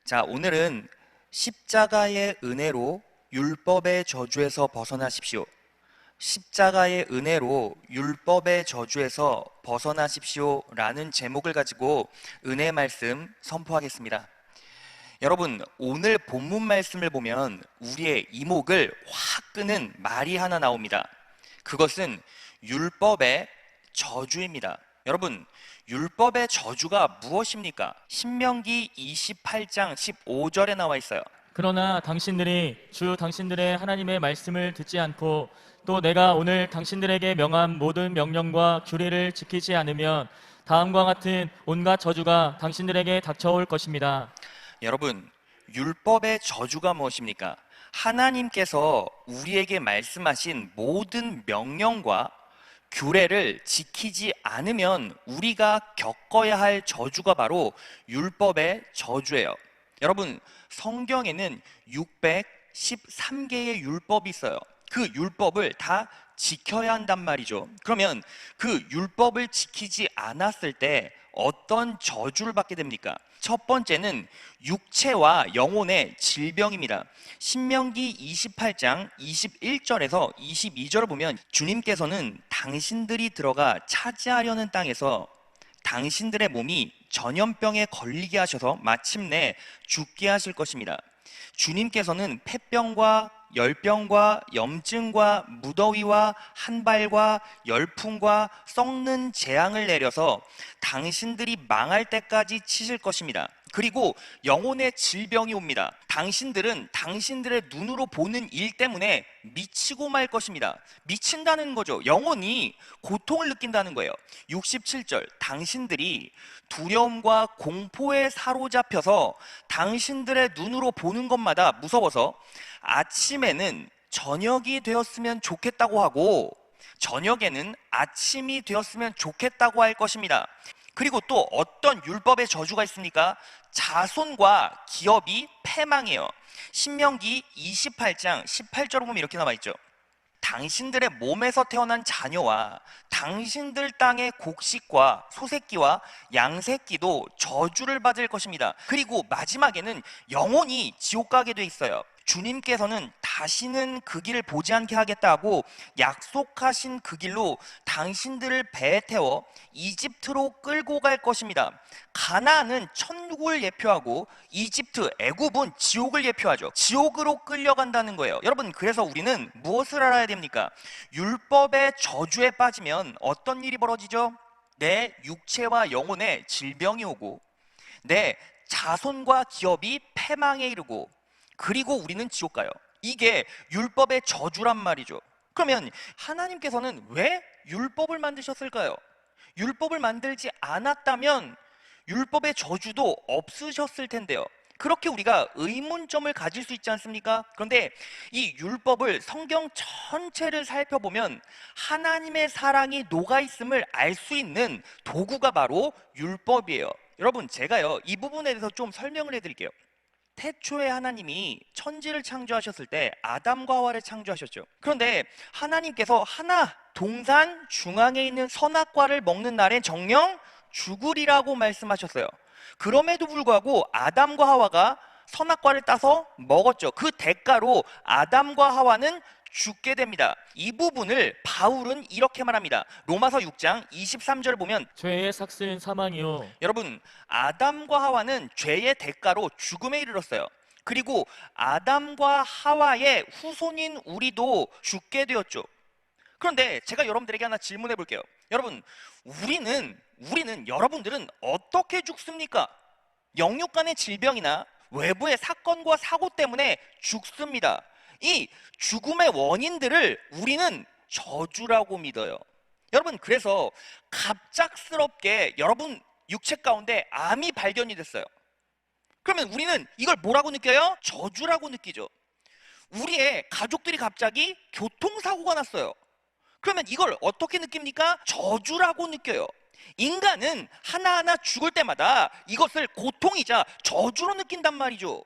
자, 오늘은 십자가의 은혜로 율법의 저주에서 벗어나십시오. 십자가의 은혜로 율법의 저주에서 벗어나십시오 라는 제목을 가지고 은혜 말씀 선포하겠습니다. 여러분, 오늘 본문 말씀을 보면 우리의 이목을 확 끄는 말이 하나 나옵니다. 그것은 율법의 저주입니다. 여러분, 율법의 저주가 무엇입니까? 신명기 28장 15절에 나와 있어요. 그러나 당신들이 주 당신들의 하나님의 말씀을 듣지 않고 또 내가 오늘 당신들에게 명한 모든 명령과 규례를 지키지 않으면 다음과 같은 온갖 저주가 당신들에게 닥쳐올 것입니다. 여러분, 율법의 저주가 무엇입니까? 하나님께서 우리에게 말씀하신 모든 명령과 규례를 지키지 않으면 우리가 겪어야 할 저주가 바로 율법의 저주예요. 여러분, 성경에는 613개의 율법이 있어요. 그 율법을 다 지켜야 한단 말이죠. 그러면 그 율법을 지키지 않았을 때 어떤 저주를 받게 됩니까? 첫 번째는 육체와 영혼의 질병입니다. 신명기 28장 21절에서 22절을 보면 주님께서는 당신들이 들어가 차지하려는 땅에서 당신들의 몸이 전염병에 걸리게 하셔서 마침내 죽게 하실 것입니다. 주님께서는 폐병과 열병과 염증과 무더위와 한발과 열풍과 썩는 재앙을 내려서 당신들이 망할 때까지 치실 것입니다. 그리고 영혼의 질병이 옵니다. 당신들은 당신들의 눈으로 보는 일 때문에 미치고 말 것입니다. 미친다는 거죠. 영혼이 고통을 느낀다는 거예요. 67절, 당신들이 두려움과 공포에 사로잡혀서 당신들의 눈으로 보는 것마다 무서워서 아침에는 저녁이 되었으면 좋겠다고 하고 저녁에는 아침이 되었으면 좋겠다고 할 것입니다. 그리고 또 어떤 율법의 저주가 있습니까? 자손과 기업이 패망해요. 신명기 28장 18절을 보면 이렇게 나와 있죠. 당신들의 몸에서 태어난 자녀와 당신들 땅의 곡식과 소새끼와 양새끼도 저주를 받을 것입니다. 그리고 마지막에는 영원히 지옥 가게 돼 있어요. 주님께서는 다시는 그 길을 보지 않게 하겠다고 약속하신 그 길로 당신들을 배에 태워 이집트로 끌고 갈 것입니다. 가나안은 천국을 예표하고 이집트, 애굽은 지옥을 예표하죠. 지옥으로 끌려간다는 거예요. 여러분, 그래서 우리는 무엇을 알아야 됩니까? 율법의 저주에 빠지면 어떤 일이 벌어지죠? 내 육체와 영혼에 질병이 오고 내 자손과 기업이 패망에 이르고 그리고 우리는 지옥 가요. 이게 율법의 저주란 말이죠. 그러면 하나님께서는 왜 율법을 만드셨을까요? 율법을 만들지 않았다면 율법의 저주도 없으셨을 텐데요. 그렇게 우리가 의문점을 가질 수 있지 않습니까? 그런데 이 율법을 성경 전체를 살펴보면 하나님의 사랑이 녹아있음을 알 수 있는 도구가 바로 율법이에요. 여러분, 제가요 이 부분에 대해서 좀 설명을 해드릴게요. 태초에 하나님이 천지를 창조하셨을 때 아담과 하와를 창조하셨죠. 그런데 하나님께서 하나 동산 중앙에 있는 선악과를 먹는 날엔 정령 죽으리라고 말씀하셨어요. 그럼에도 불구하고 아담과 하와가 선악과를 따서 먹었죠. 그 대가로 아담과 하와는 죽게 됩니다. 이 부분을 바울은 이렇게 말합니다. 로마서 6장 23절을 보면 죄의 삭슬 사망이요 여러분, 아담과 하와는 죄의 대가로 죽음에 이르렀어요. 그리고 아담과 하와의 후손인 우리도 죽게 되었죠. 그런데 제가 여러분들에게 하나 질문해 볼게요. 여러분, 여러분들은 어떻게 죽습니까? 영육 간의 질병이나 외부의 사건과 사고 때문에 죽습니다. 이 죽음의 원인들을 우리는 저주라고 믿어요. 여러분, 그래서 갑작스럽게 여러분 육체 가운데 암이 발견이 됐어요. 그러면 우리는 이걸 뭐라고 느껴요? 저주라고 느끼죠. 우리의 가족들이 갑자기 교통사고가 났어요. 그러면 이걸 어떻게 느낍니까? 저주라고 느껴요. 인간은 하나하나 죽을 때마다 이것을 고통이자 저주로 느낀단 말이죠.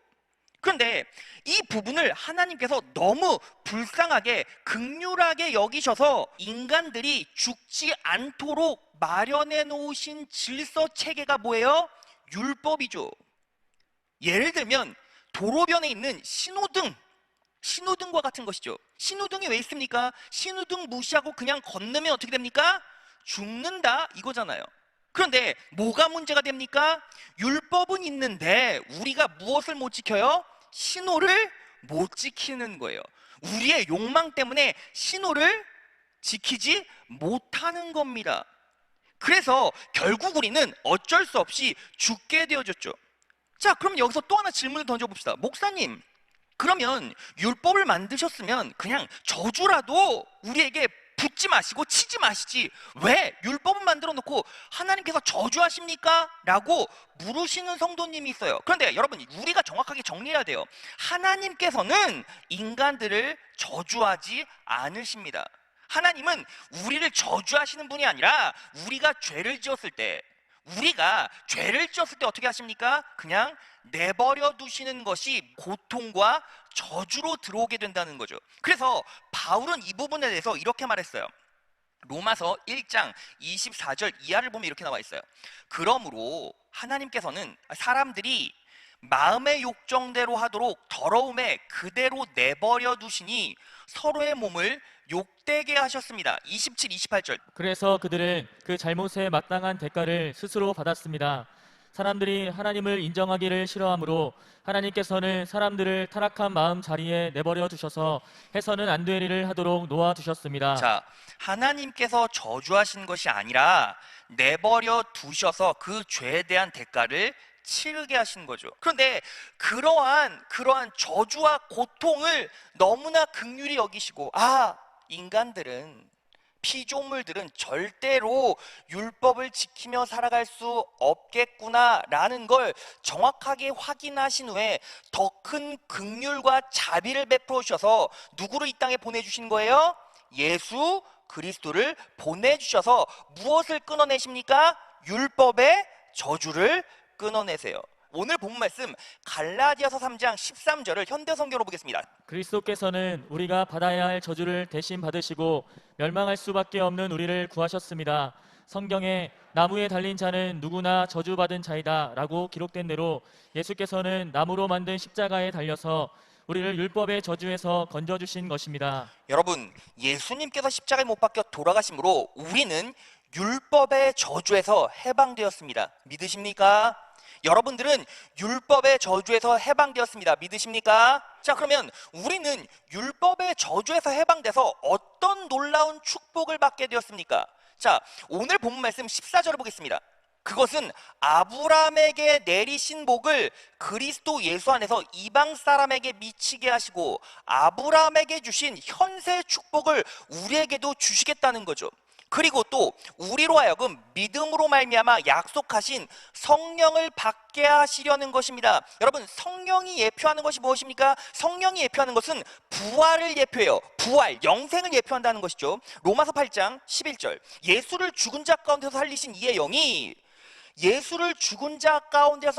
그런데 이 부분을 하나님께서 너무 불쌍하게 극률하게 여기셔서 인간들이 죽지 않도록 마련해 놓으신 질서 체계가 뭐예요? 율법이죠. 예를 들면 도로변에 있는 신호등과 같은 것이죠. 신호등이 왜 있습니까? 신호등 무시하고 그냥 건너면 어떻게 됩니까? 죽는다 이거잖아요. 그런데 뭐가 문제가 됩니까? 율법은 있는데 우리가 무엇을 못 지켜요? 신호를 못 지키는 거예요. 우리의 욕망 때문에 신호를 지키지 못하는 겁니다. 그래서 결국 우리는 어쩔 수 없이 죽게 되어졌죠. 자, 그럼 여기서 또 하나 질문을 던져봅시다. 목사님, 그러면 율법을 만드셨으면 그냥 저주라도 우리에게 붙지 마시고 치지 마시지 왜 율법을 만들어 놓고 하나님께서 저주하십니까? 라고 물으시는 성도님이 있어요. 그런데 여러분, 우리가 정확하게 정리해야 돼요. 하나님께서는 인간들을 저주하지 않으십니다. 하나님은 우리를 저주하시는 분이 아니라 우리가 죄를 지었을 때 어떻게 하십니까? 그냥 내버려 두시는 것이 고통과 저주로 들어오게 된다는 거죠. 그래서 바울은 이 부분에 대해서 이렇게 말했어요. 로마서 1장 24절 이하를 보면 이렇게 나와 있어요. 그러므로 하나님께서는 사람들이 마음의 욕정대로 하도록 더러움에 그대로 내버려 두시니 서로의 몸을 욕되게 하셨습니다. 27, 28절. 그래서 그들은 그 잘못에 마땅한 대가를 스스로 받았습니다. 사람들이 하나님을 인정하기를 싫어하므로 하나님께서는 사람들을 타락한 마음 자리에 내버려 두셔서 해서는 안 될 일을 하도록 놓아 두셨습니다. 자, 하나님께서 저주하신 것이 아니라 내버려 두셔서 그 죄에 대한 대가를 치르게 하신 거죠. 그런데 그러한 저주와 고통을 너무나 긍휼히 여기시고, 인간들은, 피조물들은 절대로 율법을 지키며 살아갈 수 없겠구나라는 걸 정확하게 확인하신 후에 더 큰 긍휼과 자비를 베풀어 주셔서 누구를 이 땅에 보내주신 거예요? 예수 그리스도를 보내주셔서 무엇을 끊어내십니까? 율법의 저주를 끊어내세요. 오늘 본 말씀 갈라디아서 3장 13절을 현대성경으로 보겠습니다. 그리스도께서는 우리가 받아야 할 저주를 대신 받으시고 멸망할 수밖에 없는 우리를 구하셨습니다. 성경에 나무에 달린 자는 누구나 저주받은 자이다 라고 기록된 대로 예수께서는 나무로 만든 십자가에 달려서 우리를 율법의 저주에서 건져주신 것입니다. 여러분, 예수님께서 십자가에 못 박혀 돌아가심으로 우리는 율법의 저주에서 해방되었습니다. 믿으십니까? 여러분들은 율법의 저주에서 해방되었습니다. 믿으십니까? 자, 그러면 우리는 율법의 저주에서 해방돼서 어떤 놀라운 축복을 받게 되었습니까? 자, 오늘 본 말씀 14절을 보겠습니다. 그것은 아브라함에게 내리신 복을 그리스도 예수 안에서 이방 사람에게 미치게 하시고 아브라함에게 주신 현세 축복을 우리에게도 주시겠다는 거죠. 그리고 또 우리로 하여금 믿음으로 말미암아 약속하신 성령을 받게 하시려는 것입니다. 여러분, 성령이 예표하는 것이 무엇입니까? 성령이 예표하는 것은 부활을 예표해요. 부활, 영생을 예표한다는 것이죠. 로마서 8장 11절. 예수를 죽은 자 가운데서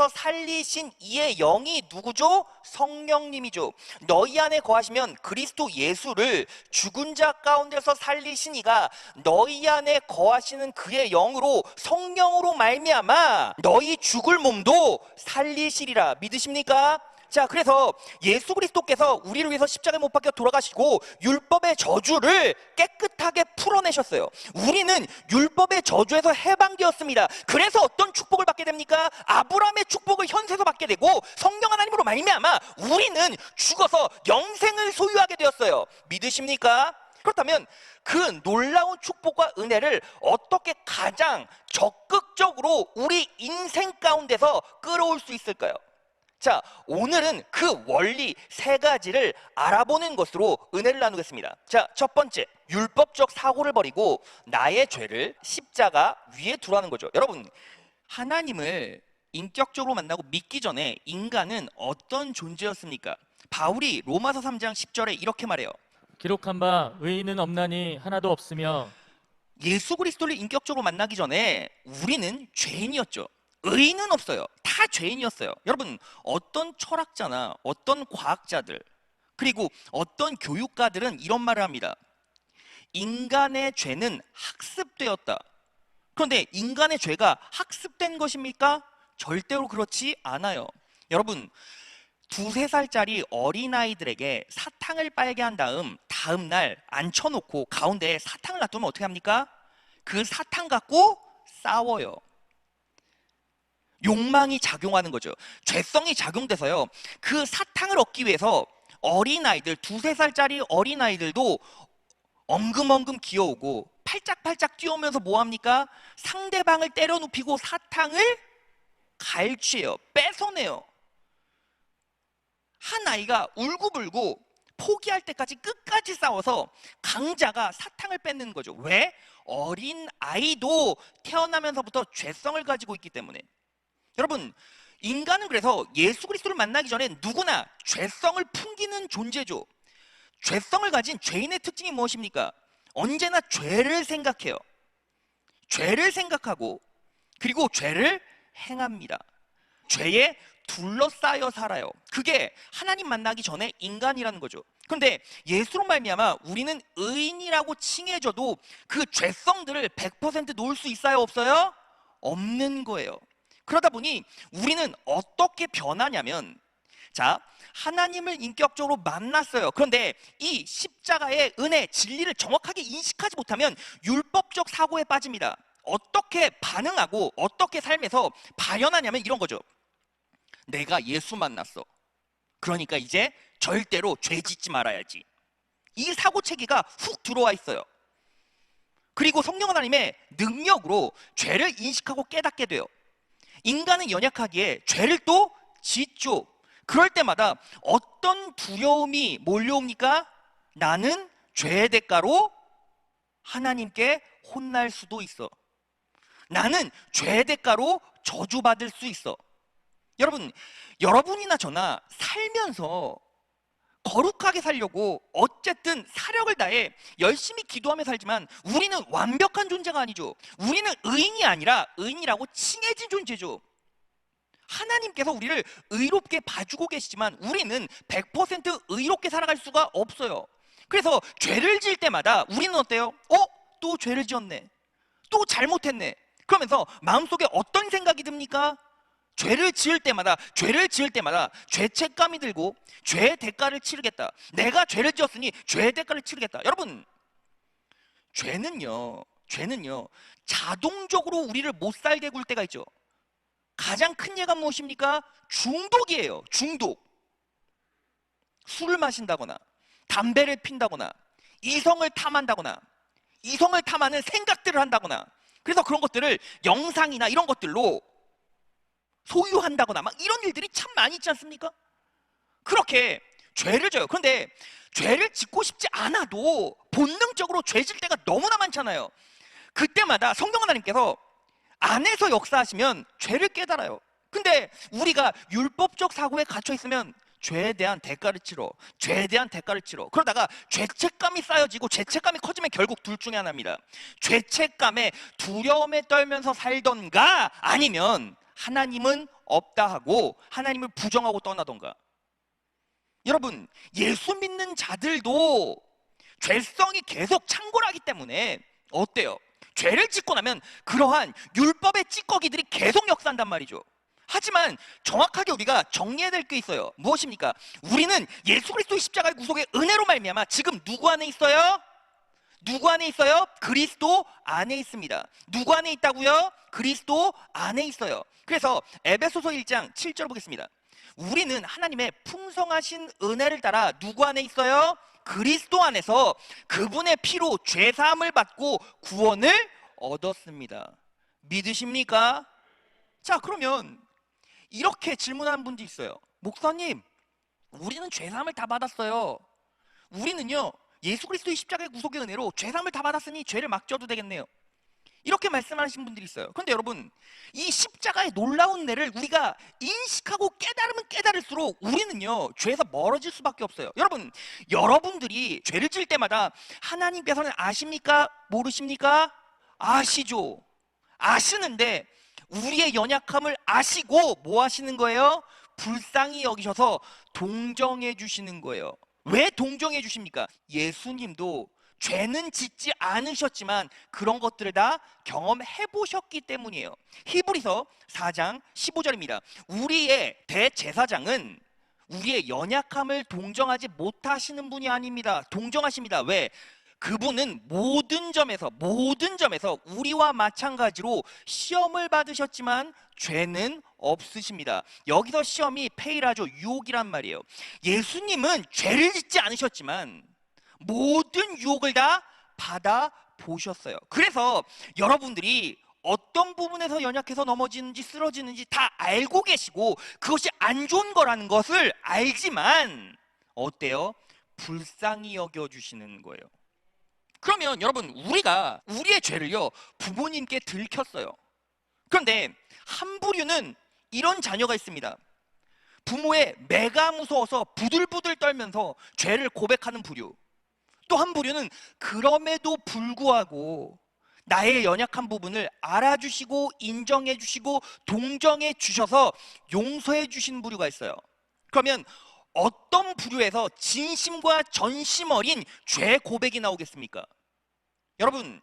살리신 이의 영이 누구죠? 성령님이죠. 너희 안에 거하시면 그리스도 예수를 죽은 자 가운데서 살리신 이가 너희 안에 거하시는 그의 영으로 성령으로 말미암아 너희 죽을 몸도 살리시리라. 믿으십니까? 자, 그래서 예수 그리스도께서 우리를 위해서 십자가에 못 박혀 돌아가시고 율법의 저주를 깨끗하게 풀어내셨어요. 우리는 율법의 저주에서 해방되었습니다. 그래서 어떤 축복을 받게 됩니까? 아브라함의 축복을 현세에서 받게 되고 성령 하나님으로 말미암아 우리는 죽어서 영생을 소유하게 되었어요. 믿으십니까? 그렇다면 그 놀라운 축복과 은혜를 어떻게 가장 적극적으로 우리 인생 가운데서 끌어올 수 있을까요? 자, 오늘은 그 원리 세 가지를 알아보는 것으로 은혜를 나누겠습니다. 자, 첫 번째, 율법적 사고를 버리고 나의 죄를 십자가 위에 두라는 거죠. 여러분, 하나님을 인격적으로 만나고 믿기 전에 인간은 어떤 존재였습니까? 바울이 로마서 3장 10절에 이렇게 말해요. 기록한 바 의인은 없나니 하나도 없으며. 예수 그리스도를 인격적으로 만나기 전에 우리는 죄인이었죠. 의인은 없어요. 다 죄인이었어요. 여러분, 어떤 철학자나 어떤 과학자들 그리고 어떤 교육가들은 이런 말을 합니다. 인간의 죄는 학습되었다. 그런데 인간의 죄가 학습된 것입니까? 절대로 그렇지 않아요. 여러분, 두세 살짜리 어린아이들에게 사탕을 빨게 한 다음 날 앉혀놓고 가운데에 사탕을 놔두면 어떻게 합니까? 그 사탕 갖고 싸워요. 욕망이 작용하는 거죠. 죄성이 작용돼서요. 그 사탕을 얻기 위해서 어린아이들, 두세 살짜리 어린아이들도 엉금엉금 기어오고 팔짝팔짝 뛰어오면서 뭐합니까? 상대방을 때려 눕히고 사탕을 갈취해요. 뺏어내요. 한 아이가 울고불고 포기할 때까지 끝까지 싸워서 강자가 사탕을 뺏는 거죠. 왜? 어린 아이도 태어나면서부터 죄성을 가지고 있기 때문에. 여러분, 인간은 그래서 예수 그리스도를 만나기 전에 누구나 죄성을 풍기는 존재죠. 죄성을 가진 죄인의 특징이 무엇입니까? 언제나 죄를 생각해요. 죄를 생각하고 그리고 죄를 행합니다. 죄에 둘러싸여 살아요. 그게 하나님 만나기 전에 인간이라는 거죠. 그런데 예수로 말미암아 우리는 의인이라고 칭해져도 그 죄성들을 100% 놓을 수 있어요? 없어요? 없는 거예요. 그러다 보니 우리는 어떻게 변하냐면, 자, 하나님을 인격적으로 만났어요. 그런데 이 십자가의 은혜, 진리를 정확하게 인식하지 못하면 율법적 사고에 빠집니다. 어떻게 반응하고 어떻게 삶에서 발현하냐면 이런 거죠. 내가 예수 만났어. 그러니까 이제 절대로 죄 짓지 말아야지. 이 사고 체계가 훅 들어와 있어요. 그리고 성령 하나님의 능력으로 죄를 인식하고 깨닫게 돼요. 인간은 연약하기에 죄를 또 짓죠. 그럴 때마다 어떤 두려움이 몰려옵니까? 나는 죄의 대가로 하나님께 혼날 수도 있어. 나는 죄의 대가로 저주받을 수 있어. 여러분, 여러분이나 저나 살면서 거룩하게 살려고 어쨌든 사력을 다해 열심히 기도하며 살지만 우리는 완벽한 존재가 아니죠. 우리는 의인이 아니라 의인이라고 칭해진 존재죠. 하나님께서 우리를 의롭게 봐주고 계시지만 우리는 100% 의롭게 살아갈 수가 없어요. 그래서 죄를 지을 때마다 우리는 어때요? 또 죄를 지었네. 또 잘못했네. 그러면서 마음속에 어떤 생각이 듭니까? 죄를 지을 때마다 죄책감이 들고 죄의 대가를 치르겠다. 내가 죄를 지었으니 죄의 대가를 치르겠다. 여러분, 죄는요 자동적으로 우리를 못 살게 굴 때가 있죠. 가장 큰 예가 무엇입니까? 중독이에요. 중독. 술을 마신다거나 담배를 핀다거나 이성을 탐한다거나 이성을 탐하는 생각들을 한다거나, 그래서 그런 것들을 영상이나 이런 것들로 소유한다거나 막 이런 일들이 참 많이 있지 않습니까? 그렇게 죄를 져요. 그런데 죄를 짓고 싶지 않아도 본능적으로 죄 질 때가 너무나 많잖아요. 그때마다 성령 하나님께서 안에서 역사하시면 죄를 깨달아요. 근데 우리가 율법적 사고에 갇혀 있으면 죄에 대한 대가를 치러, 죄에 대한 대가를 치러, 그러다가 죄책감이 쌓여지고 죄책감이 커지면 결국 둘 중에 하나입니다. 죄책감에 두려움에 떨면서 살던가, 아니면 하나님은 없다 하고 하나님을 부정하고 떠나던가. 여러분, 예수 믿는 자들도 죄성이 계속 창궐하기 때문에 어때요? 죄를 짓고 나면 그러한 율법의 찌꺼기들이 계속 역사한단 말이죠. 하지만 정확하게 우리가 정리해야 될 게 있어요. 무엇입니까? 우리는 예수 그리스도의 십자가의 구속의 은혜로 말미암아 지금 누구 안에 있어요? 누구 안에 있어요? 그리스도 안에 있습니다. 누구 안에 있다고요? 그리스도 안에 있어요. 그래서 에베소서 1장 7절 보겠습니다. 우리는 하나님의 풍성하신 은혜를 따라 누구 안에 있어요? 그리스도 안에서 그분의 피로 죄사함을 받고 구원을 얻었습니다. 믿으십니까? 자, 그러면 이렇게 질문하는 분도 있어요. 목사님, 우리는 죄사함을 다 받았어요. 우리는요, 예수 그리스도의 십자가의 구속의 은혜로 죄사함을 다 받았으니 죄를 막 져도 되겠네요. 이렇게 말씀하시는 분들이 있어요. 그런데 여러분, 이 십자가의 놀라운 은혜를 우리가 인식하고 깨달으면 깨달을수록 우리는요, 죄에서 멀어질 수밖에 없어요. 여러분, 여러분들이 죄를 지을 때마다 하나님께서는 아십니까? 모르십니까? 아시죠. 아시는데 우리의 연약함을 아시고 뭐 하시는 거예요? 불쌍히 여기셔서 동정해 주시는 거예요. 왜 동정해 주십니까? 예수님도 죄는 짓지 않으셨지만 그런 것들을 다 경험해 보셨기 때문이에요. 히브리서 4장 15절입니다. 우리의 대제사장은 우리의 연약함을 동정하지 못하시는 분이 아닙니다. 동정하십니다. 왜? 그분은 모든 점에서 우리와 마찬가지로 시험을 받으셨지만 죄는 없으십니다. 여기서 시험이 페이라죠. 유혹이란 말이에요. 예수님은 죄를 짓지 않으셨지만 모든 유혹을 다 받아 보셨어요. 그래서 여러분들이 어떤 부분에서 연약해서 넘어지는지 쓰러지는지 다 알고 계시고 그것이 안 좋은 거라는 것을 알지만 어때요? 불쌍히 여겨주시는 거예요. 그러면 여러분, 우리가 우리의 죄를요 부모님께 들켰어요. 그런데 한 부류는 이런 자녀가 있습니다. 부모의 매가 무서워서 부들부들 떨면서 죄를 고백하는 부류. 또 한 부류는 그럼에도 불구하고 나의 연약한 부분을 알아주시고 인정해 주시고 동정해 주셔서 용서해 주신 부류가 있어요. 그러면 어떤 부류에서 진심과 전심 어린 죄 고백이 나오겠습니까? 여러분,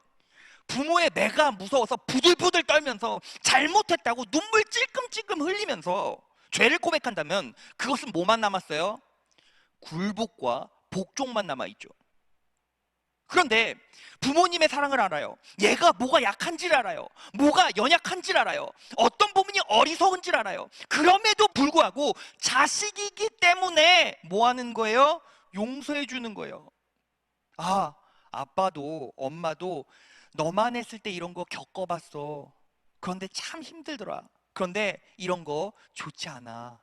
부모의 매가 무서워서 부들부들 떨면서 잘못했다고 눈물 찔끔찔끔 흘리면서 죄를 고백한다면 그것은 뭐만 남았어요? 굴복과 복종만 남아있죠. 그런데 부모님의 사랑을 알아요. 얘가 뭐가 약한지를 알아요. 뭐가 연약한지를 알아요. 어떤 부분이 어리석은지를 알아요. 그럼에도 불구하고 자식이기 때문에 뭐 하는 거예요? 용서해 주는 거예요. 아, 아빠도 엄마도 너만 했을 때 이런 거 겪어봤어. 그런데 참 힘들더라. 그런데 이런 거 좋지 않아.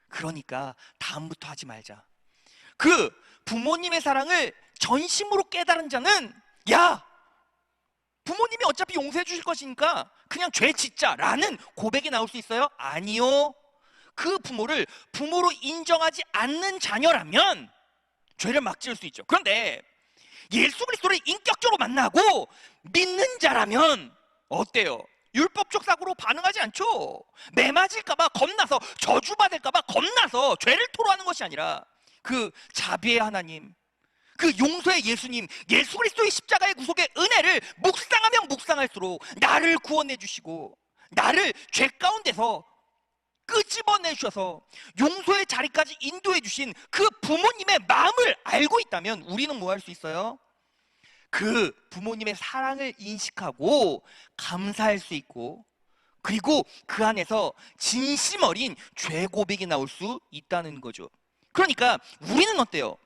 그러니까 다음부터 하지 말자. 그 부모님의 사랑을 전심으로 깨달은 자는 야, 부모님이 어차피 용서해 주실 것이니까 그냥 죄 짓자라는 고백이 나올 수 있어요? 아니요. 그 부모를 부모로 인정하지 않는 자녀라면 죄를 막 지을 수 있죠. 그런데 예수 그리스도를 인격적으로 만나고 믿는 자라면 어때요? 율법적 사고로 반응하지 않죠. 매 맞을까봐 겁나서, 저주받을까봐 겁나서 죄를 토로하는 것이 아니라 그 자비의 하나님, 그 용서의 예수님, 예수 그리스도의 십자가의 구속의 은혜를 묵상하면 묵상할수록 나를 구원해 주시고 나를 죄 가운데서 끄집어내 주셔서 용서의 자리까지 인도해 주신 그 부모님의 마음을 알고 있다면 우리는 뭐 할 수 있어요? 그 부모님의 사랑을 인식하고 감사할 수 있고, 그리고 그 안에서 진심 어린 죄 고백이 나올 수 있다는 거죠. 그러니까 우리는 어때요?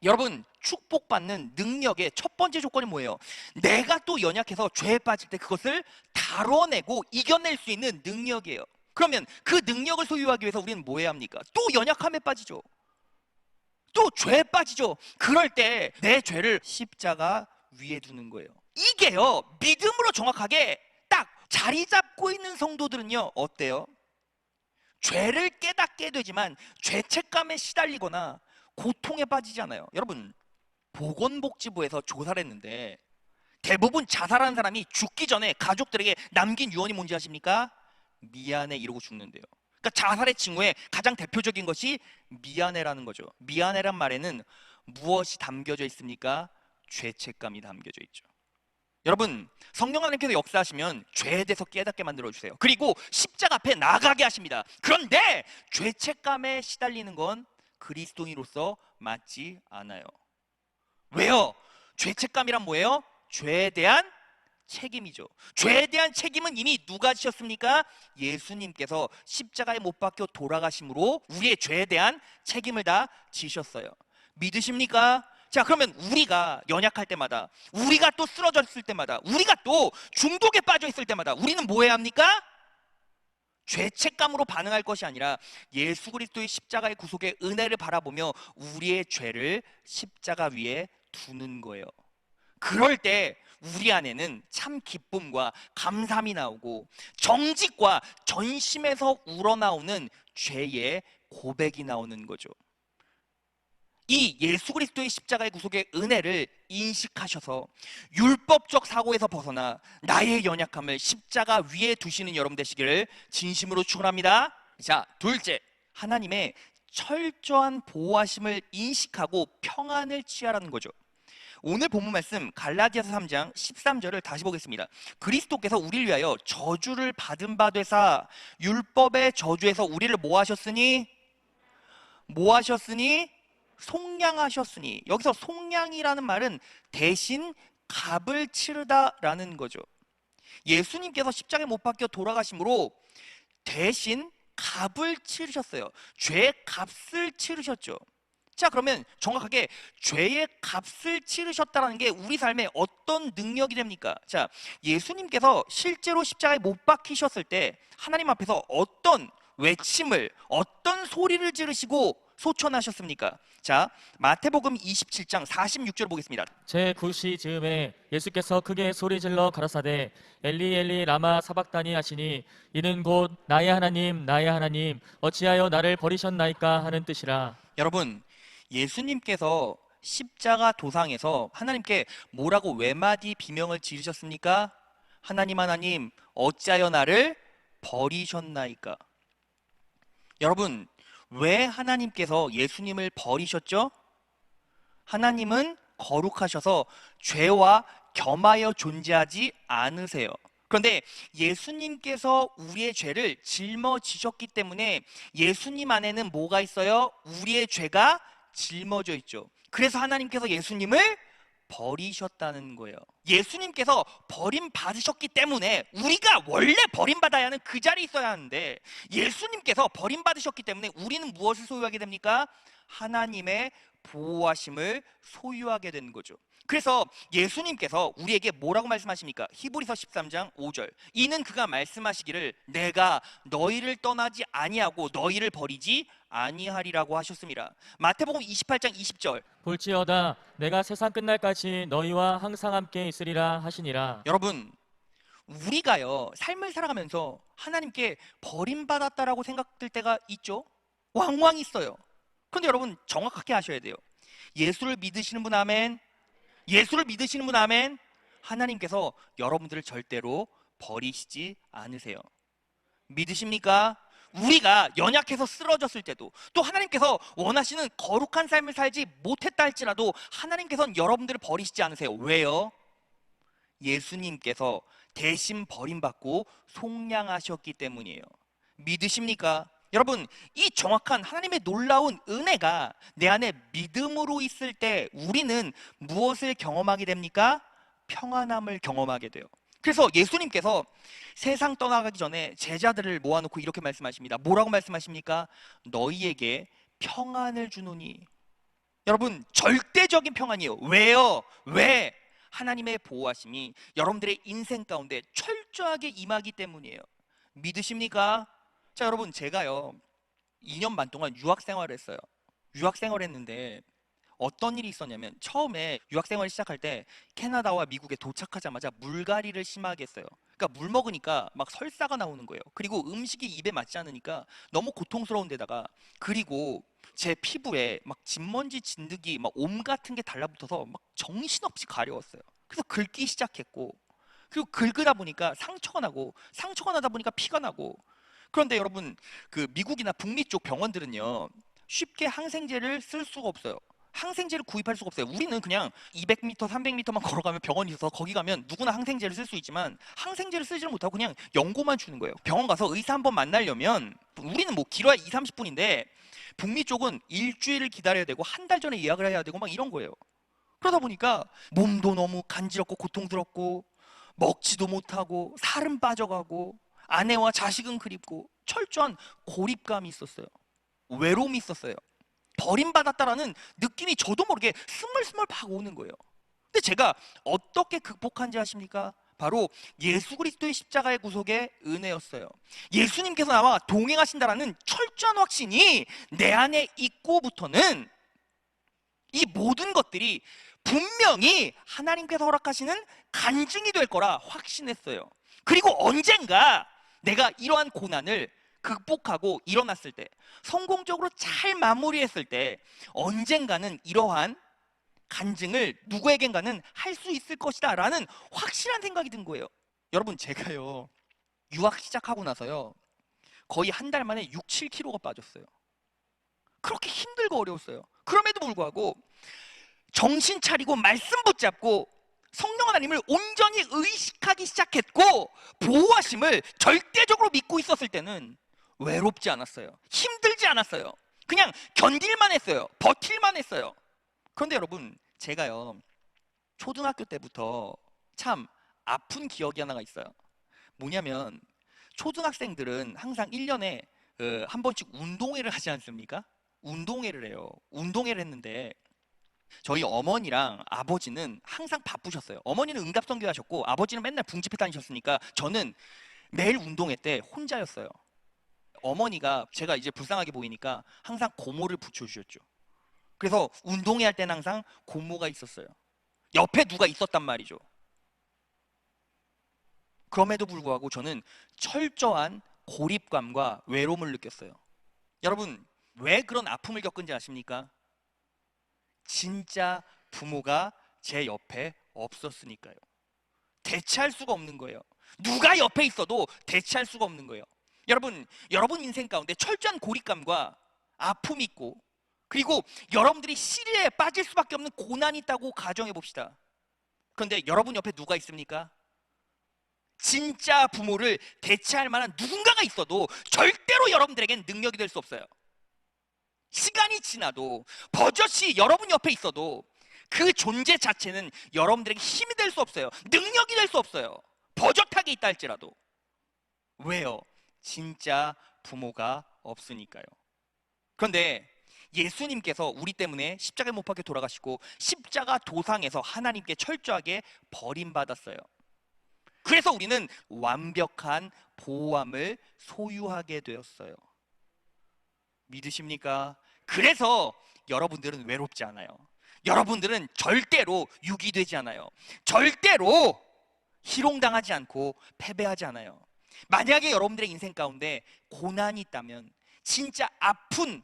여러분, 축복받는 능력의 첫 번째 조건이 뭐예요? 내가 또 연약해서 죄에 빠질 때 그것을 다뤄내고 이겨낼 수 있는 능력이에요. 그러면 그 능력을 소유하기 위해서 우리는 뭐 해야 합니까? 또 연약함에 빠지죠. 또 죄에 빠지죠. 그럴 때 내 죄를 십자가 위에 두는 거예요. 이게요, 믿음으로 정확하게 딱 자리 잡고 있는 성도들은요, 어때요? 죄를 깨닫게 되지만 죄책감에 시달리거나 고통에 빠지지 않아요. 여러분, 보건복지부에서 조사를 했는데 대부분 자살하는 사람이 죽기 전에 가족들에게 남긴 유언이 뭔지 아십니까? 미안해 이러고 죽는데요. 그러니까 자살의 징후의 가장 대표적인 것이 미안해라는 거죠. 미안해란 말에는 무엇이 담겨져 있습니까? 죄책감이 담겨져 있죠. 여러분, 성령 하나님께서 역사하시면 죄에 대해서 깨닫게 만들어주세요. 그리고 십자가 앞에 나가게 하십니다. 그런데 죄책감에 시달리는 건 그리스도인으로서 맞지 않아요. 왜요? 죄책감이란 뭐예요? 죄에 대한 책임이죠. 죄에 대한 책임은 이미 누가 지셨습니까? 예수님께서 십자가에 못 박혀 돌아가심으로 우리의 죄에 대한 책임을 다 지셨어요. 믿으십니까? 자, 그러면 우리가 연약할 때마다, 우리가 또 쓰러졌을 때마다, 우리가 또 중독에 빠져 있을 때마다 우리는 뭐 해야 합니까? 죄책감으로 반응할 것이 아니라 예수 그리스도의 십자가의 구속의 은혜를 바라보며 우리의 죄를 십자가 위에 두는 거예요. 그럴 때 우리 안에는 참 기쁨과 감사함이 나오고 정직과 전심에서 우러나오는 죄의 고백이 나오는 거죠. 이 예수 그리스도의 십자가의 구속의 은혜를 인식하셔서 율법적 사고에서 벗어나 나의 연약함을 십자가 위에 두시는 여러분 되시기를 진심으로 축원합니다. 자, 둘째, 하나님의 철저한 보호하심을 인식하고 평안을 취하라는 거죠. 오늘 본문 말씀 갈라디아서 3장 13절을 다시 보겠습니다. 그리스도께서 우리를 위하여 저주를 받은 바 되사 율법의 저주에서 우리를 뭐 하셨으니? 뭐 하셨으니? 속량하셨으니. 여기서 속량이라는 말은 대신 값을 치르다라는 거죠. 예수님께서 십자가에 못 박혀 돌아가심으로 대신 값을 치르셨어요. 죄의 값을 치르셨죠. 자, 그러면 정확하게 죄의 값을 치르셨다는 게 우리 삶에 어떤 능력이 됩니까? 자, 예수님께서 실제로 십자가에 못 박히셨을 때 하나님 앞에서 어떤 외침을, 어떤 소리를 지르시고 소천하셨습니까? 자, 마태복음 27장 46절 보겠습니다. 제9시 즈음에 예수께서 크게 소리질러 가라사대 엘리 엘리 라마 사박다니 하시니 이는 곧 나의 하나님 나의 하나님 어찌하여 나를 버리셨나이까 하는 뜻이라. 여러분, 예수님께서 십자가 도상에서 하나님께 뭐라고 외마디 비명을 지르셨습니까? 하나님 하나님 어찌하여 나를 버리셨나이까? 여러분, 왜 하나님께서 예수님을 버리셨죠? 하나님은 거룩하셔서 죄와 겸하여 존재하지 않으세요. 그런데 예수님께서 우리의 죄를 짊어지셨기 때문에 예수님 안에는 뭐가 있어요? 우리의 죄가 짊어져 있죠. 그래서 하나님께서 예수님을 버리셨다는 거예요. 예수님께서 버림받으셨기 때문에 우리가 원래 버림받아야 하는 그 자리에 있어야 하는데 예수님께서 버림받으셨기 때문에 우리는 무엇을 소유하게 됩니까? 하나님의 보호하심을 소유하게 되는 거죠. 그래서 예수님께서 우리에게 뭐라고 말씀하십니까? 히브리서 13장 5절. 이는 그가 말씀하시기를 내가 너희를 떠나지 아니하고 너희를 버리지 아니하리라고 하셨습니다. 마태복음 28장 20절. 볼지어다 내가 세상 끝날까지 너희와 항상 함께 있으리라 하시니라. 여러분, 우리가요 삶을 살아가면서 하나님께 버림받았다라고 생각될 때가 있죠. 왕왕 있어요. 그런데 여러분 정확하게 하셔야 돼요. 예수를 믿으시는 분 아멘. 예수를 믿으시는 분 아멘. 하나님께서 여러분들을 절대로 버리시지 않으세요. 믿으십니까? 우리가 연약해서 쓰러졌을 때도 또 하나님께서 원하시는 거룩한 삶을 살지 못했다 할지라도 하나님께서는 여러분들을 버리시지 않으세요. 왜요? 예수님께서 대신 버림받고 속량하셨기 때문이에요. 믿으십니까? 여러분, 이 정확한 하나님의 놀라운 은혜가 내 안에 믿음으로 있을 때 우리는 무엇을 경험하게 됩니까? 평안함을 경험하게 돼요. 그래서 예수님께서 세상 떠나가기 전에 제자들을 모아놓고 이렇게 말씀하십니다. 뭐라고 말씀하십니까? 너희에게 평안을 주노니. 여러분, 절대적인 평안이에요. 왜요? 왜? 하나님의 보호하심이 여러분들의 인생 가운데 철저하게 임하기 때문이에요. 믿으십니까? 자, 여러분, 제가요 2년 반 동안 유학 생활을 했어요. 유학 생활을 했는데 어떤 일이 있었냐면 처음에 유학 생활을 시작할 때 캐나다와 미국에 도착하자마자 물갈이를 심하게 했어요. 그러니까 물 먹으니까 막 설사가 나오는 거예요. 그리고 음식이 입에 맞지 않으니까 너무 고통스러운 데다가 그리고 제 피부에 막 진먼지, 진드기, 막 옴 같은 게 달라붙어서 막 정신없이 가려웠어요. 그래서 긁기 시작했고 그리고 긁으다 보니까 상처가 나고 상처가 나다 보니까 피가 나고 그런데 여러분 그 미국이나 북미 쪽 병원들은요 쉽게 항생제를 쓸 수가 없어요. 항생제를 구입할 수가 없어요. 우리는 그냥 200m, 300m만 걸어가면 병원이 있어서 거기 가면 누구나 항생제를 쓸 수 있지만 항생제를 쓰지를 못하고 그냥 연고만 주는 거예요. 병원 가서 의사 한번 만나려면 우리는 뭐 길어야 2, 30분인데 북미 쪽은 일주일을 기다려야 되고 한 달 전에 예약을 해야 되고 막 이런 거예요. 그러다 보니까 몸도 너무 간지럽고 고통스럽고 먹지도 못하고 살은 빠져가고 아내와 자식은 그립고 철저한 고립감이 있었어요. 외로움이 있었어요. 버림받았다라는 느낌이 저도 모르게 스멀스멀 막 오는 거예요. 근데 제가 어떻게 극복한지 아십니까? 바로 예수 그리스도의 십자가의 구속의 은혜였어요. 예수님께서 나와 동행하신다라는 철저한 확신이 내 안에 있고부터는 이 모든 것들이 분명히 하나님께서 허락하시는 간증이 될 거라 확신했어요. 그리고 언젠가 내가 이러한 고난을 극복하고 일어났을 때 성공적으로 잘 마무리했을 때 언젠가는 이러한 간증을 누구에겐가는 할 수 있을 것이다 라는 확실한 생각이 든 거예요. 여러분 제가요 유학 시작하고 나서요 거의 한 달 만에 6, 7kg가 빠졌어요. 그렇게 힘들고 어려웠어요. 그럼에도 불구하고 정신 차리고 말씀 붙잡고 성령 하나님을 온전히 의식하기 시작했고 보호하심을 절대적으로 믿고 있었을 때는 외롭지 않았어요. 힘들지 않았어요. 그냥 견딜만 했어요. 버틸만 했어요. 그런데 여러분, 제가요 초등학교 때부터 참 아픈 기억이 하나가 있어요. 뭐냐면 초등학생들은 항상 1년에 한 번씩 운동회를 하지 않습니까? 운동회를 해요. 운동회를 했는데 저희 어머니랑 아버지는 항상 바쁘셨어요. 어머니는 응답선교 하셨고 아버지는 맨날 붕집회 다니셨으니까 저는 매일 운동회 때 혼자였어요. 어머니가 제가 이제 불쌍하게 보이니까 항상 고모를 붙여주셨죠. 그래서 운동회 할 때는 항상 고모가 있었어요. 옆에 누가 있었단 말이죠. 그럼에도 불구하고 저는 철저한 고립감과 외로움을 느꼈어요. 여러분, 왜 그런 아픔을 겪은지 아십니까? 진짜 부모가 제 옆에 없었으니까요. 대체할 수가 없는 거예요. 누가 옆에 있어도 대체할 수가 없는 거예요. 여러분 인생 가운데 철저한 고립감과 아픔이 있고, 그리고 여러분들이 시리에 빠질 수밖에 없는 고난이 있다고 가정해 봅시다. 그런데 여러분 옆에 누가 있습니까? 진짜 부모를 대체할 만한 누군가가 있어도 절대로 여러분들에겐 능력이 될 수 없어요. 시간이 지나도 버젓이 여러분 옆에 있어도 그 존재 자체는 여러분들에게 힘이 될 수 없어요. 능력이 될 수 없어요. 버젓하게 있다 할지라도. 왜요? 진짜 부모가 없으니까요. 그런데 예수님께서 우리 때문에 십자가에 못 박혀 돌아가시고 십자가 도상에서 하나님께 철저하게 버림받았어요. 그래서 우리는 완벽한 보호함을 소유하게 되었어요. 믿으십니까? 그래서 여러분들은 외롭지 않아요. 여러분들은 절대로 유기되지 않아요. 절대로 희롱당하지 않고 패배하지 않아요. 만약에 여러분들의 인생 가운데 고난이 있다면, 진짜 아픈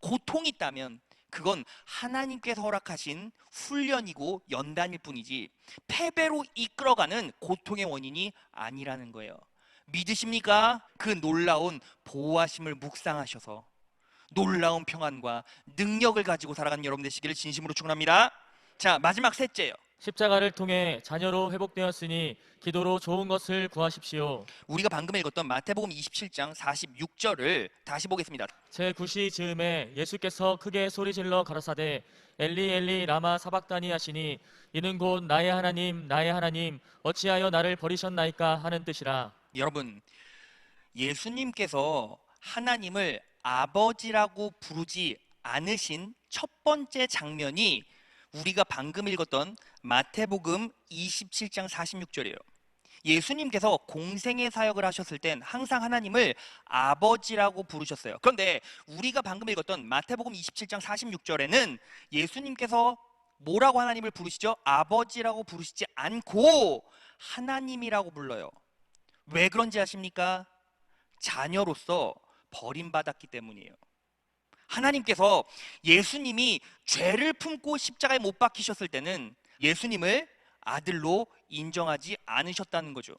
고통이 있다면 그건 하나님께서 허락하신 훈련이고 연단일 뿐이지 패배로 이끌어가는 고통의 원인이 아니라는 거예요. 믿으십니까? 그 놀라운 보호하심을 묵상하셔서 놀라운 평안과 능력을 가지고 살아가는 여러분 되시기를 진심으로 축원합니다. 자, 마지막 셋째요. 십자가를 통해 자녀로 회복되었으니 기도로 좋은 것을 구하십시오. 우리가 방금 읽었던 마태복음 27장 46절을 다시 보겠습니다. 제9시 즈음에 예수께서 크게 소리질러 가라사대 엘리 엘리 라마 사박다니 하시니 이는 곧 나의 하나님 어찌하여 나를 버리셨나이까 하는 뜻이라. 여러분, 예수님께서 하나님을 아버지라고 부르지 않으신 첫 번째 장면이 우리가 방금 읽었던 마태복음 27장 46절이에요. 예수님께서 공생의 사역을 하셨을 땐 항상 하나님을 아버지라고 부르셨어요. 그런데 우리가 방금 읽었던 마태복음 27장 46절에는 예수님께서 뭐라고 하나님을 부르시죠? 아버지라고 부르시지 않고 하나님이라고 불러요. 왜 그런지 아십니까? 자녀로서 버림받았기 때문이에요. 하나님께서 예수님이 죄를 품고 십자가에 못 박히셨을 때는 예수님을 아들로 인정하지 않으셨다는 거죠.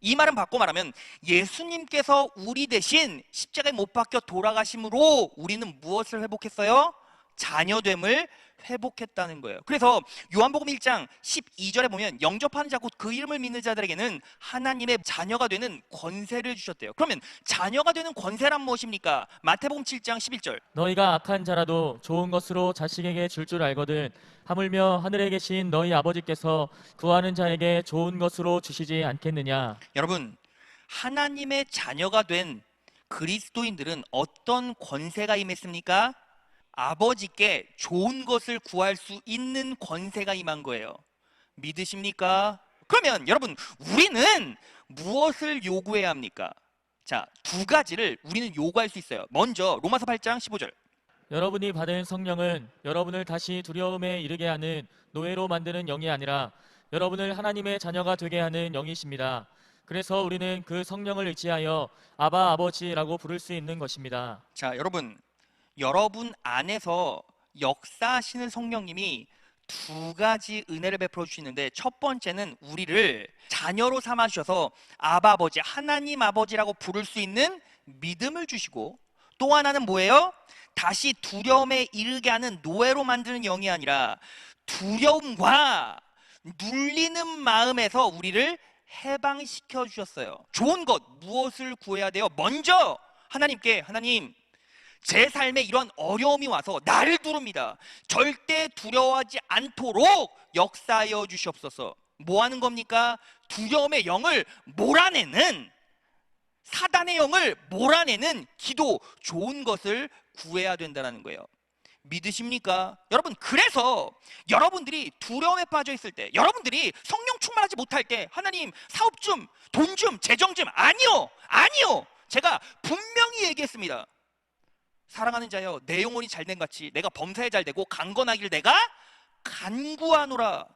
이 말은 바꿔 말하면 예수님께서 우리 대신 십자가에 못 박혀 돌아가심으로 우리는 무엇을 회복했어요? 자녀됨을 회복했다는 거예요. 그래서 요한복음 1장 12절에 보면 영접하는 자 곧 그 이름을 믿는 자들에게는 하나님의 자녀가 되는 권세를 주셨대요. 그러면 자녀가 되는 권세란 무엇입니까? 마태복음 7장 11절. 너희가 악한 자라도 좋은 것으로 자식에게 줄 알거든 하물며 하늘에 계신 너희 아버지께서 구하는 자에게 좋은 것으로 주시지 않겠느냐. 여러분, 하나님의 자녀가 된 그리스도인들은 어떤 권세가 임했습니까? 아버지께 좋은 것을 구할 수 있는 권세가 임한 거예요. 믿으십니까? 그러면 여러분, 우리는 무엇을 요구해야 합니까? 자, 두 가지를 우리는 요구할 수 있어요. 먼저 로마서 8장 15절. 여러분이 받은 성령은 여러분을 다시 두려움에 이르게 하는 노예로 만드는 영이 아니라 여러분을 하나님의 자녀가 되게 하는 영이십니다. 그래서 우리는 그 성령을 의지하여 아바 아버지라고 부를 수 있는 것입니다. 자, 여러분 안에서 역사하시는 성령님이 두 가지 은혜를 베풀어 주시는데, 첫 번째는 우리를 자녀로 삼아 주셔서 아바 아버지, 하나님 아버지라고 부를 수 있는 믿음을 주시고, 또 하나는 뭐예요? 다시 두려움에 이르게 하는 노예로 만드는 영이 아니라 두려움과 눌리는 마음에서 우리를 해방시켜 주셨어요. 좋은 것 무엇을 구해야 돼요? 먼저 하나님께, 하나님, 제 삶에 이런 어려움이 와서 나를 두릅니다. 절대 두려워하지 않도록 역사하여 주시옵소서. 뭐 하는 겁니까? 두려움의 영을 몰아내는, 사단의 영을 몰아내는 기도, 좋은 것을 구해야 된다는 거예요. 믿으십니까? 여러분, 그래서 여러분들이 두려움에 빠져 있을 때, 여러분들이 성령 충만하지 못할 때, 하나님 사업 좀, 돈 좀, 재정 좀, 아니요. 제가 분명히 얘기했습니다. 사랑하는 자여, 내 영혼이 잘된 같이 내가 범사에 잘 되고 강건하길 내가 간구하노라.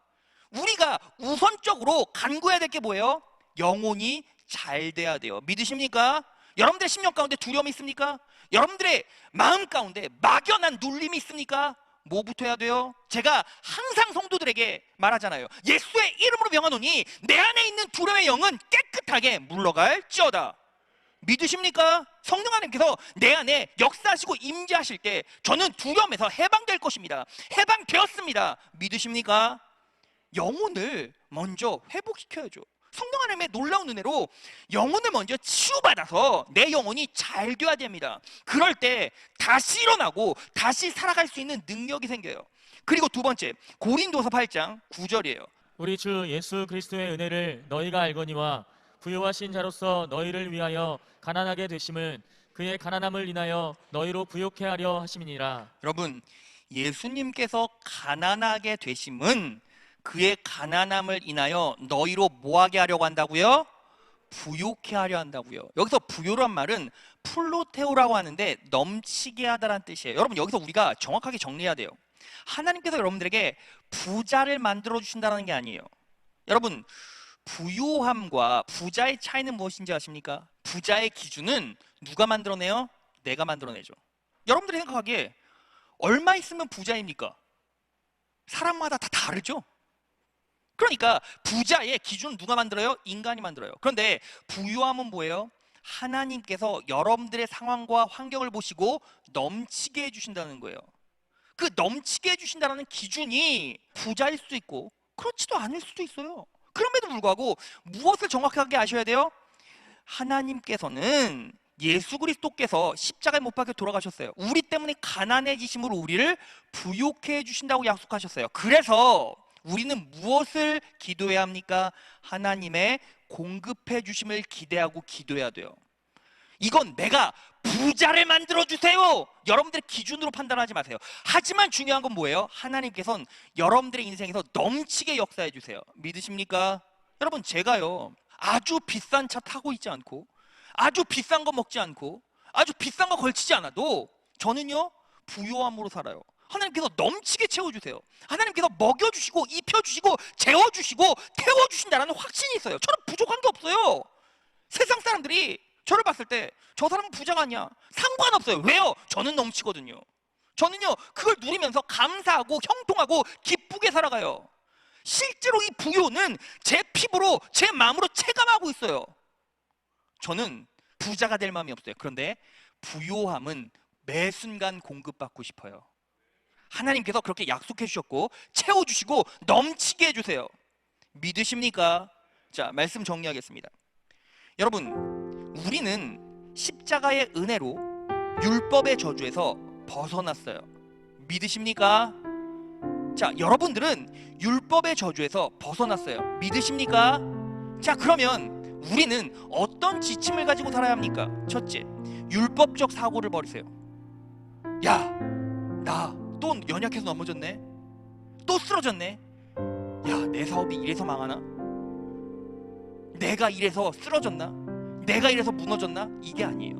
우리가 우선적으로 간구해야 될 게 뭐예요? 영혼이 잘 돼야 돼요. 믿으십니까? 여러분들의 심령 가운데 두려움이 있습니까? 여러분들의 마음 가운데 막연한 눌림이 있습니까? 뭐부터 해야 돼요? 제가 항상 성도들에게 말하잖아요. 예수의 이름으로 명하노니 내 안에 있는 두려움의 영은 깨끗하게 물러갈지어다. 믿으십니까? 성령 하나님께서 내 안에 역사하시고 임재하실 때 저는 두려움에서 해방될 것입니다. 해방되었습니다. 믿으십니까? 영혼을 먼저 회복시켜야죠. 성령 하나님의 놀라운 은혜로 영혼을 먼저 치유받아서 내 영혼이 잘 돼야 됩니다. 그럴 때 다시 일어나고 다시 살아갈 수 있는 능력이 생겨요. 그리고 두 번째, 고린도서 8장 9절이에요. 우리 주 예수 그리스도의 은혜를 너희가 알거니와 부요하신 자로서 너희를 위하여 가난하게 되심은 그의 가난함을 인하여 너희로 부요케 하려 하심이니라. 여러분, 예수님께서 가난하게 되심은 그의 가난함을 인하여 너희로 뭐하게 하려고 한다고요? 부요케 하려 한다고요. 여기서 부요란 말은 플로테오라고 하는데 넘치게 하다라는 뜻이에요. 여러분, 여기서 우리가 정확하게 정리해야 돼요. 하나님께서 여러분들에게 부자를 만들어 주신다는 게 아니에요. 여러분, 부요함과 부자의 차이는 무엇인지 아십니까? 부자의 기준은 누가 만들어내요? 내가 만들어내죠. 여러분들이 생각하기에 얼마 있으면 부자입니까? 사람마다 다 다르죠. 그러니까 부자의 기준은 누가 만들어요? 인간이 만들어요. 그런데 부요함은 뭐예요? 하나님께서 여러분들의 상황과 환경을 보시고 넘치게 해주신다는 거예요. 그 넘치게 해주신다는 기준이 부자일 수도 있고 그렇지도 않을 수도 있어요. 그럼에도 불구하고 무엇을 정확하게 아셔야 돼요? 하나님께서는 예수 그리스도께서 십자가에 못 박혀 돌아가셨어요. 우리 때문에 가난해지심으로 우리를 부요케 해주신다고 약속하셨어요. 그래서 우리는 무엇을 기도해야 합니까? 하나님의 공급해 주심을 기대하고 기도해야 돼요. 이건 내가 부자를 만들어 주세요, 여러분들의 기준으로 판단하지 마세요. 하지만 중요한 건 뭐예요? 하나님께서는 여러분들의 인생에서 넘치게 역사해 주세요. 믿으십니까? 여러분, 제가요 아주 비싼 차 타고 있지 않고 아주 비싼 거 먹지 않고 아주 비싼 거 걸치지 않아도 저는요 부요함으로 살아요. 하나님께서 넘치게 채워주세요. 하나님께서 먹여주시고 입혀주시고 재워주시고 태워주신다는 확신이 있어요. 저는 부족한 게 없어요. 세상 사람들이 저를 봤을 때 저 사람은 부자가 아니야, 상관없어요. 왜요? 저는 넘치거든요. 저는요 그걸 누리면서 감사하고 형통하고 기쁘게 살아가요. 실제로 이 부요는 제 피부로 제 마음으로 체감하고 있어요. 저는 부자가 될 마음이 없어요. 그런데 부요함은 매 순간 공급받고 싶어요. 하나님께서 그렇게 약속해 주셨고 채워주시고 넘치게 해주세요. 믿으십니까? 자, 말씀 정리하겠습니다. 여러분, 우리는 십자가의 은혜로 율법의 저주에서 벗어났어요. 믿으십니까? 자, 여러분들은 율법의 저주에서 벗어났어요. 믿으십니까? 자, 그러면 우리는 어떤 지침을 가지고 살아야 합니까? 첫째, 율법적 사고를 버리세요. 야, 나 또 연약해서 넘어졌네, 또 쓰러졌네, 야, 내 사업이 이래서 망하나? 내가 이래서 쓰러졌나? 내가 이래서 무너졌나? 이게 아니에요.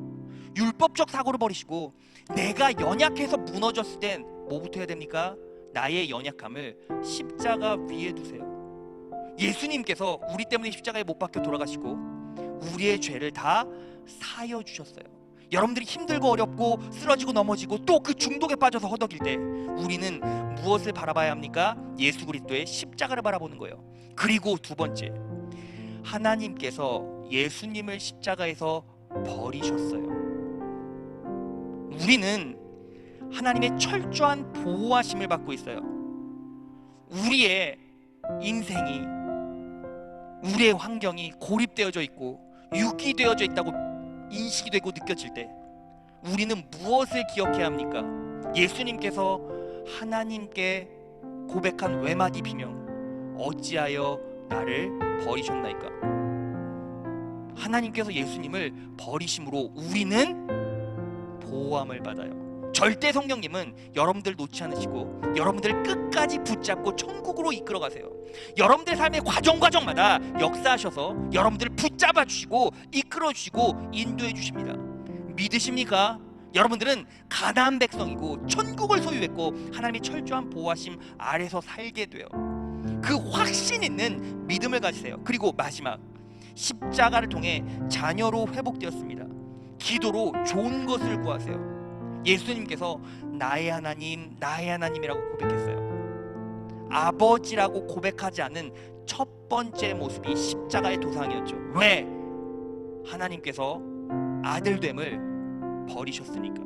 율법적 사고를 버리시고 내가 연약해서 무너졌을 땐 뭐부터 해야 됩니까? 나의 연약함을 십자가 위에 두세요. 예수님께서 우리 때문에 십자가에 못 박혀 돌아가시고 우리의 죄를 다 사여 주셨어요. 여러분들이 힘들고 어렵고 쓰러지고 넘어지고 또 그 중독에 빠져서 허덕일 때 우리는 무엇을 바라봐야 합니까? 예수 그리스도의 십자가를 바라보는 거예요. 그리고 두 번째, 하나님께서 예수님을 십자가에서 버리셨어요. 우리는 하나님의 철저한 보호하심을 받고 있어요. 우리의 인생이, 우리의 환경이 고립되어져 있고 유기되어져 있다고 인식이 되고 느껴질 때 우리는 무엇을 기억해야 합니까? 예수님께서 하나님께 고백한 외마디 비명, 어찌하여 나를 버리셨나이까? 하나님께서 예수님을 버리심으로 우리는 보호함을 받아요. 절대 성령님은 여러분들 놓지 않으시고 여러분들을 끝까지 붙잡고 천국으로 이끌어 가세요. 여러분들 삶의 과정마다 역사하셔서 여러분들을 붙잡아 주시고 이끌어 주시고 인도해 주십니다. 믿으십니까? 여러분들은 가나안 백성이고 천국을 소유했고 하나님의 철저한 보호하심 아래서 살게 돼요. 그 확신 있는 믿음을 가지세요. 그리고 마지막, 십자가를 통해 자녀로 회복되었습니다. 기도로 좋은 것을 구하세요. 예수님께서 나의 하나님, 나의 하나님이라고 고백했어요. 아버지라고 고백하지 않은 첫 번째 모습이 십자가의 도상이었죠. 왜? 하나님께서 아들됨을 버리셨으니까.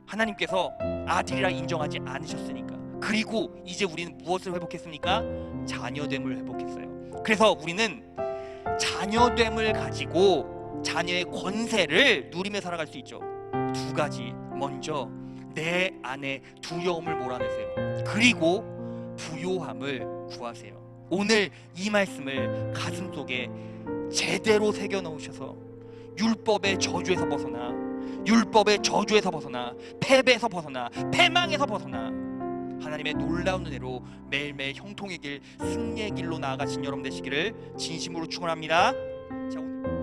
하나님께서 아들이라 인정하지 않으셨으니까. 그리고 이제 우리는 무엇을 회복했습니까? 자녀됨을 회복했어요. 그래서 우리는 자녀됨을 가지고 자녀의 권세를 누리며 살아갈 수 있죠. 두 가지. 먼저 내 안에 두려움을 몰아내세요. 그리고 부요함을 구하세요. 오늘 이 말씀을 가슴속에 제대로 새겨 넣으셔서 율법의 저주에서 벗어나, 율법의 저주에서 벗어나, 패배에서 벗어나, 패망에서 벗어나 하나님의 놀라운 은혜로 매일매일 형통의 길, 승리의 길로 나아가신 여러분 되시기를 진심으로 축원합니다. 자, 오늘